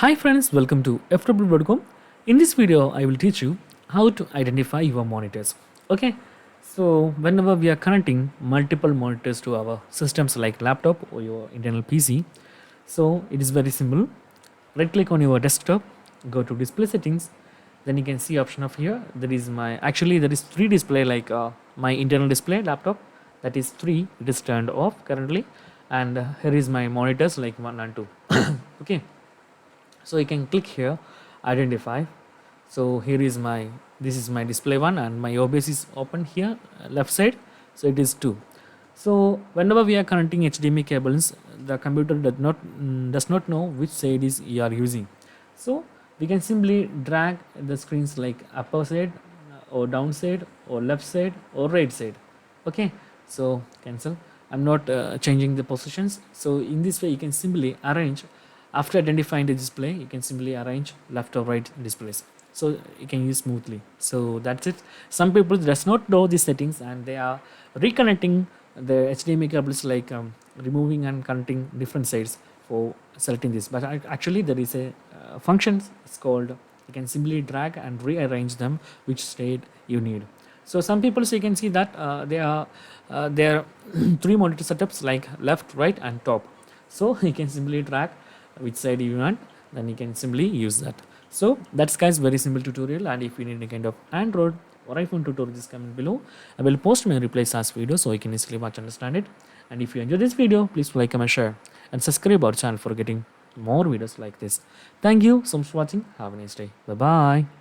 Hi friends, welcome to Ftopreview.com. In this video, I will teach you how to identify your monitors. Okay, so whenever we are connecting multiple monitors to our systems like laptop or your internal PC, so it is very simple. Right click on your desktop, go to display settings, then you can see option of here. There is three display like my internal display laptop, that is three, it is turned off currently, and here is my monitors like 1 and 2. Okay, so you can click here, identify. So here is my, this is my display one and my OBS is open here left side, so it is 2. So whenever we are connecting HDMI cables, the computer does not know which side is you are using. So we can simply drag the screens like upper side or down side or left side or right side. Okay, so cancel. I'm not changing the positions. So in this way you can simply arrange. After identifying the display, you can simply arrange left or right displays, so you can use smoothly. So that's it. Some people does not know these settings and they are reconnecting the HDMI cables like removing and connecting different sides for selecting this. But actually there is a function, it's called, you can simply drag and rearrange them which state you need. So some people, so you can see that there are three monitor setups like left, right and top. So you can simply drag which side you want, then you can simply use that. So that's guys very simple tutorial, and if you need any kind of Android or iPhone tutorial, just comment below. I will post my replies as video so you can easily watch and understand it. And if you enjoy this video, please like, comment, share and subscribe our channel for getting more videos like this. Thank you so much for watching. Have a nice day. Bye bye.